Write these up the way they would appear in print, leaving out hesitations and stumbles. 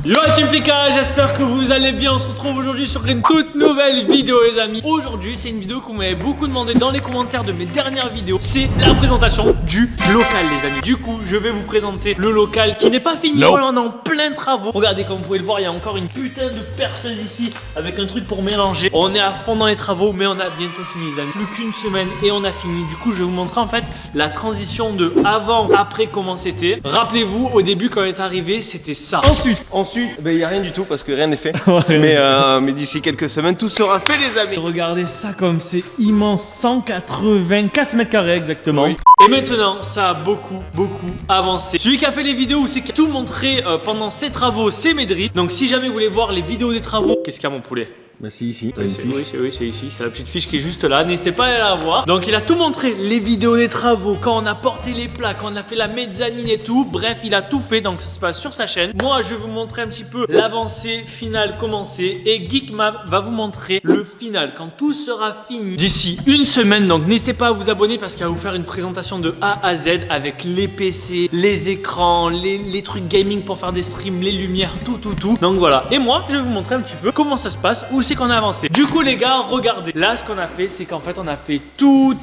Yo Team Pika, j'espère que vous allez bien. On se retrouve aujourd'hui sur une toute nouvelle vidéo les amis. Aujourd'hui c'est une vidéo que vous m'avez beaucoup demandé dans les commentaires de mes dernières vidéos. C'est la présentation du local les amis. Du coup je vais vous présenter le local qui n'est pas fini. Voilà, on est en plein travaux. Regardez comme vous pouvez le voir, il y a encore une putain de perceuse ici avec un truc pour mélanger. On est à fond dans les travaux mais on a bientôt fini les amis. Plus qu'une semaine et on a fini. Du coup je vais vous montrer en fait la transition de avant, après comment c'était. Rappelez-vous au début quand on est arrivé c'était ça. Ensuite, il n'y a rien du tout parce que rien n'est fait. Mais d'ici quelques semaines, tout sera fait, les amis. Regardez ça comme c'est immense, 184 mètres carrés exactement. Oui. Et maintenant, ça a beaucoup avancé. Celui qui a fait les vidéos où c'est qui a tout montré pendant ses travaux, c'est Medri. Donc si jamais vous voulez voir les vidéos des travaux, qu'est-ce qu'il y a mon poulet? Bah c'est ici. Oui, c'est ici, c'est la petite fiche qui est juste là, n'hésitez pas à aller la voir. Donc il a tout montré, les vidéos des travaux, quand on a porté les plats, quand on a fait la mezzanine et tout. Bref, il a tout fait, donc ça se passe sur sa chaîne. Moi, je vais vous montrer un petit peu l'avancée finale commencée. Et Geekmap va vous montrer le final, quand tout sera fini d'ici une semaine. Donc n'hésitez pas à vous abonner parce qu'il va vous faire une présentation de A à Z avec les PC, les écrans, les trucs gaming pour faire des streams, les lumières, tout. Donc voilà, et moi, je vais vous montrer un petit peu comment ça se passe, où c'est qu'on a avancé. Du coup les gars, regardez. Là ce qu'on a fait, c'est qu'en fait on a fait tout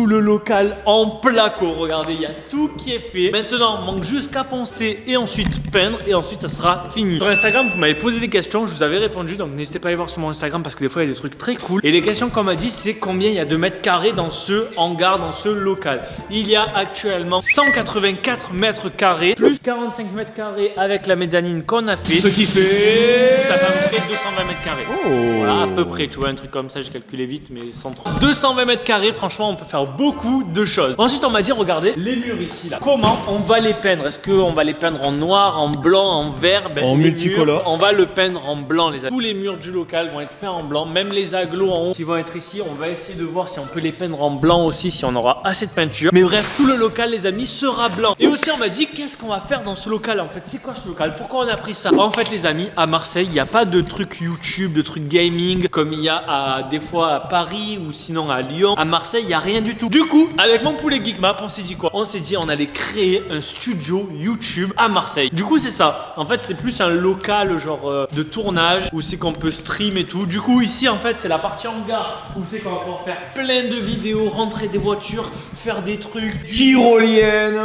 le local en placo. Regardez, il y a tout qui est fait. Maintenant, on manque juste qu'à poncer et ensuite peindre et ensuite ça sera fini. Sur Instagram, vous m'avez posé des questions, je vous avais répondu. Donc n'hésitez pas à aller voir sur mon Instagram parce que des fois il y a des trucs très cool. Et les questions qu'on m'a dit, c'est combien il y a de mètres carrés dans ce hangar, dans ce local. Il y a actuellement 184 mètres carrés plus 45 mètres carrés avec la mezzanine qu'on a fait. Ce qui fait... ça fait à peu près 220 mètres carrés. Voilà, à peu près, tu vois, un truc comme ça, j'ai calculé vite, mais sans trop. 220 mètres carrés, franchement, on peut faire beaucoup de choses. Ensuite, on m'a dit, regardez, les murs ici, là. Comment on va les peindre? Est-ce qu'on va les peindre en noir, en blanc, en vert? En multicolore. On va le peindre en blanc, les amis. Tous les murs du local vont être peints en blanc, même les agglos en haut qui vont être ici. On va essayer de voir si on peut les peindre en blanc aussi, si on aura assez de peinture. Mais bref, tout le local, les amis, sera blanc. Et aussi, on m'a dit, qu'est-ce qu'on va faire dans ce local? En fait, c'est quoi ce local? Pourquoi on a pris ça? En fait, les amis, à Marseille, il n'y a pas de trucs YouTube, de trucs gaming comme il y a des fois à Paris ou sinon à Lyon. À Marseille, il n'y a rien du tout. Du coup, avec mon poulet Geekmap, on s'est dit quoi? On s'est dit on allait créer un studio YouTube à Marseille. Du coup, c'est ça. En fait, c'est plus un local genre de tournage où c'est qu'on peut stream et tout. Du coup, ici, en fait, c'est la partie hangar où c'est qu'on va pouvoir faire plein de vidéos, rentrer des voitures, faire des trucs. Tyrolienne.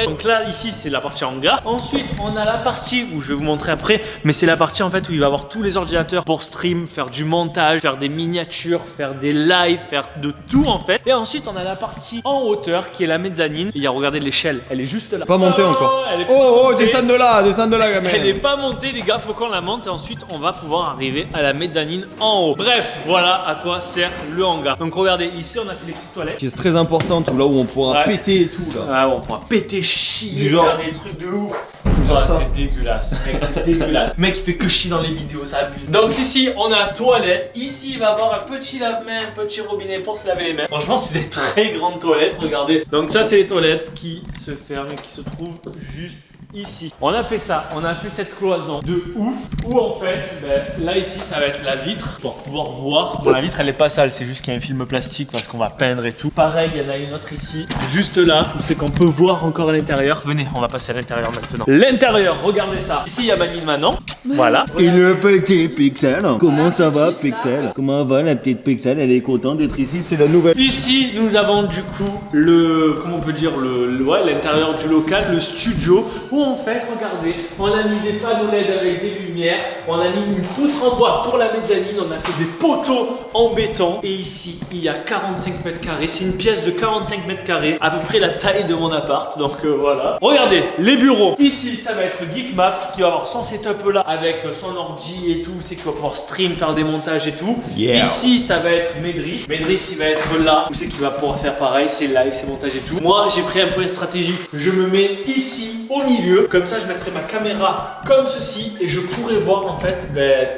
Donc là, ici, c'est la partie hangar. Ensuite, on a la partie où je vais vous montrer après, mais c'est la partie en fait où il va y avoir tous les ordinateurs pour stream, faire du montage, faire des miniatures, faire des lives, faire de tout en fait. Et ensuite on a la partie en hauteur qui est la mezzanine. Et il y a, regardez l'échelle, elle est juste là. Pas montée encore. Elle est pas montée. Descends de là, gamin. Elle est pas montée les gars, faut qu'on la monte et ensuite on va pouvoir arriver à la mezzanine en haut. Bref, voilà à quoi sert le hangar. Donc regardez, ici on a fait les petites toilettes. Qui est très importante, là où on pourra péter et tout là. Ah ouais, on pourra péter, chier, genre... faire des trucs de ouf. C'est dégueulasse, mec, c'est dégueulasse. Mec, il fait que chier dans les vidéos, ça abuse. Donc ici, on a toilette. Ici, il va y avoir un petit lave-main, un petit robinet pour se laver les mains. Franchement, c'est des très grandes toilettes, regardez. Donc ça, c'est les toilettes qui se ferment et qui se trouvent juste ici. On a fait ça, on a fait cette cloison de ouf où en fait, là ici ça va être la vitre pour pouvoir voir. Bon, la vitre elle est pas sale, c'est juste qu'il y a un film plastique parce qu'on va peindre et tout. Pareil, il y en a une autre ici, juste là où c'est qu'on peut voir encore à l'intérieur. Venez, on va passer à l'intérieur maintenant. L'intérieur, regardez ça. Ici il y a Manine Manon, voilà. Et le petit Pixel, comment ça va Pixel? Comment va la petite Pixel? Elle est contente d'être ici, c'est la nouvelle. Ici nous avons du coup comment on peut dire l'intérieur du local, le studio où en fait, regardez, on a mis des panneaux LED avec des lumières, on a mis une poutre en bois pour la mezzanine, on a fait des poteaux en béton. Et ici, il y a 45 mètres carrés, c'est une pièce de 45 mètres carrés, à peu près la taille de mon appart, donc voilà. Regardez, les bureaux. Ici, ça va être Geekmap qui va avoir son setup là avec son ordi et tout, c'est qu'il va pouvoir stream, faire des montages et tout. Ici, ça va être Medris. Medris, il va être là, où c'est qu'il va pouvoir faire pareil, ses lives, ses montages et tout. Moi, j'ai pris un point stratégique, je me mets ici au milieu. Comme ça, je mettrai ma caméra comme ceci et je pourrai voir en fait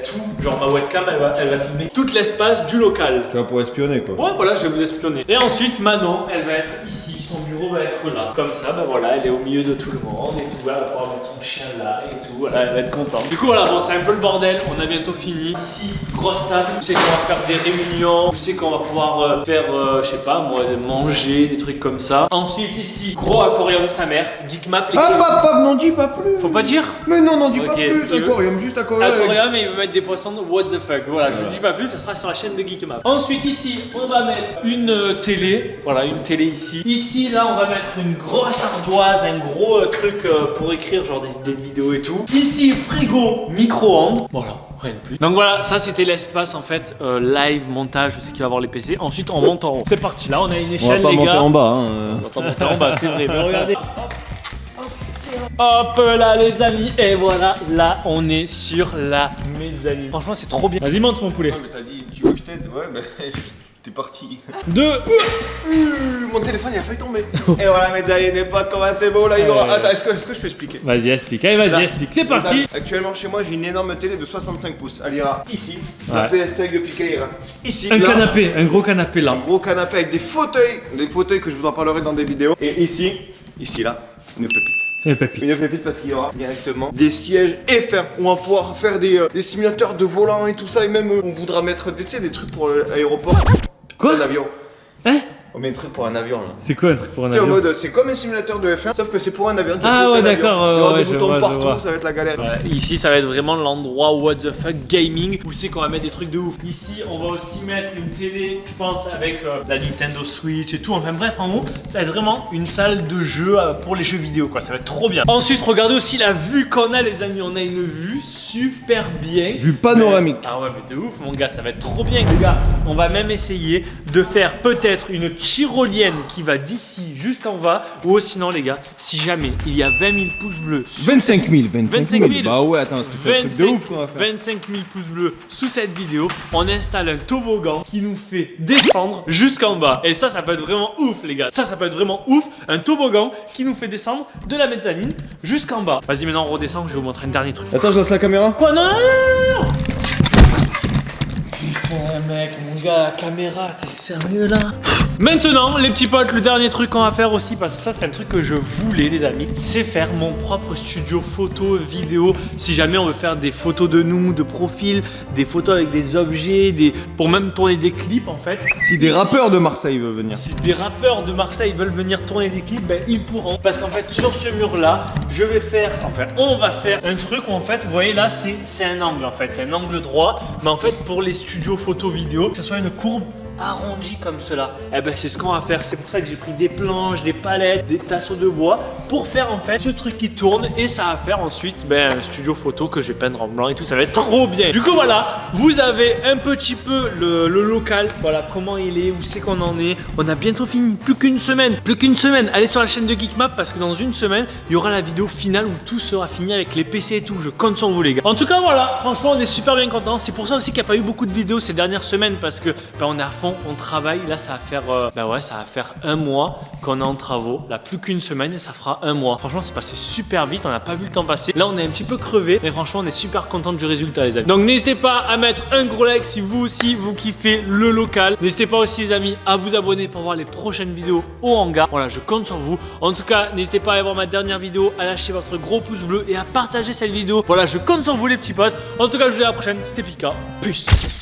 tout. Genre ma webcam, elle va filmer tout l'espace du local. Tu vas pour espionner quoi. Ouais, voilà, je vais vous espionner. Et ensuite, Manon, elle va être ici, son bureau. gros va être là. Comme ça, bah voilà, elle est au milieu de tout le monde et tout. Elle va pouvoir mettre son chien là et tout. Voilà, elle va être contente. Du coup, voilà, bon, c'est un peu le bordel. On a bientôt fini. Ici, grosse table. Vous savez qu'on va faire des réunions. Vous savez qu'on va pouvoir faire, je sais pas, moi, manger, des trucs comme ça. Ensuite, ici, gros aquarium sa mère. Geekmap. N'en dis pas plus. Faut pas dire. Mais non, n'en dis pas Ok, plus. Aquarium, juste aquarium. Aquarium et il veut mettre des poissons what the fuck. Voilà, je vous dis pas plus, ça sera sur la chaîne de Geekmap. Ensuite ici, on va mettre une télé. Voilà, une télé ici. Ici, là, on va mettre une grosse ardoise, un gros truc pour écrire genre des idées de vidéos et tout. Ici, frigo, micro-ondes. Voilà. Rien de plus. Donc voilà, ça c'était l'espace en fait live, montage, je sais qu'il va avoir les PC. Ensuite on monte en haut. C'est parti, là on a une échelle les gars. On va pas monter en bas hein. On va pas monter en bas, c'est vrai, mais regardez. Hop là les amis, et voilà, là on est sur la mezzanine. Franchement c'est trop bien. Vas-y monte mon poulet. Ouais, mais t'as dit, tu veux que je t'aide? Ouais, mais t'es parti. Mon téléphone il a failli tomber. Et voilà mes amis, mes potes, comment c'est beau là, il aura... Attends, est-ce que je peux expliquer? Vas-y explique, allez vas-y Là, explique, c'est parti. Actuellement chez moi j'ai une énorme télé de 65 pouces. Elle ira ici. Ouais. La PS5 depuis qu'elle ira ici. Un là. canapé, un gros canapé là. Un gros canapé avec des fauteuils que je vous en parlerai dans des vidéos. Et ici là, une pépite. Et papy. Une pépite parce qu'il y aura directement des sièges F1 où on va pouvoir faire des simulateurs de volant et tout ça. Et même on voudra mettre des trucs pour l'aéroport. Quoi? Un avion. Hein? On met un truc pour un avion là. C'est quoi un truc pour un Tu sais, en avion? mode, c'est comme un simulateur de F1, sauf que c'est pour un avion. Tu Ah peux ouais monter un avion. d'accord, Il y aura des je boutons vois. partout, ça va être la galère. Ouais, ici ça va être vraiment l'endroit what the fuck gaming où c'est qu'on va mettre des trucs de ouf. Ici on va aussi mettre une télé, je pense avec la Nintendo Switch et tout. Enfin bref, en gros ça va être vraiment une salle de jeu pour les jeux vidéo quoi, ça va être trop bien. Ensuite regardez aussi la vue qu'on a les amis, on a une vue super bien. Vue panoramique. Ah ouais mais de ouf mon gars, ça va être trop bien les gars. On va même essayer de faire peut-être une tyrolienne qui va d'ici jusqu'en bas, ou sinon les gars, si jamais il y a 20 000 pouces bleus 25 000. 25 000. Bah ouais, attends, parce que c'est un truc de ouf qu'on va faire. 25 000 pouces bleus sous cette vidéo, on installe un toboggan qui nous fait descendre jusqu'en bas. Et ça peut être vraiment ouf les gars. Ça peut être vraiment ouf. Un toboggan qui nous fait descendre de la mezzanine jusqu'en bas. Vas-y maintenant on redescend, je vais vous montrer un dernier truc. Attends, je lance la caméra. Quoi? Non, non, non, non. Putain mec, mon gars, la caméra, t'es sérieux là? Maintenant les petits potes, le dernier truc qu'on va faire aussi, parce que ça c'est un truc que je voulais les amis, c'est faire mon propre studio photo, vidéo. Si jamais on veut faire des photos de nous, de profil, des photos avec des objets, pour même tourner des clips en fait. Si des rappeurs de Marseille veulent venir. Si des rappeurs de Marseille veulent venir tourner des clips, ben ils pourront. Parce qu'en fait sur ce mur là, on va faire un truc où en fait, vous voyez là, c'est un angle en fait, c'est un angle droit. Mais en fait pour les studios photo vidéo, que ce soit une courbe arrondi comme cela, et ben c'est ce qu'on va faire. C'est pour ça que j'ai pris des planches, des palettes, des tasseaux de bois pour faire en fait ce truc qui tourne, et ça va faire ensuite un studio photo que je vais peindre en blanc et tout, ça va être trop bien. Du coup voilà, vous avez un petit peu le local, voilà comment il est, où c'est qu'on en est. On a bientôt fini, plus qu'une semaine, allez sur la chaîne de Geekmap parce que dans une semaine il y aura la vidéo finale où tout sera fini avec les PC et tout. Je compte sur vous les gars. En tout cas voilà, franchement on est super bien contents. C'est pour ça aussi qu'il n'y a pas eu beaucoup de vidéos ces dernières semaines, parce que on est à fond, on travaille. Là ça va faire un mois qu'on est en travaux, là plus qu'une semaine et ça fera un mois. Franchement c'est passé super vite, on n'a pas vu le temps passer. Là on est un petit peu crevé, mais franchement on est super content du résultat les amis. Donc n'hésitez pas à mettre un gros like si vous aussi vous kiffez le local. N'hésitez pas aussi les amis à vous abonner pour voir les prochaines vidéos au hangar. Voilà, je compte sur vous. En tout cas n'hésitez pas à aller voir ma dernière vidéo, à lâcher votre gros pouce bleu et à partager cette vidéo. Voilà, je compte sur vous les petits potes. En tout cas je vous dis à la prochaine, c'était Pika, peace.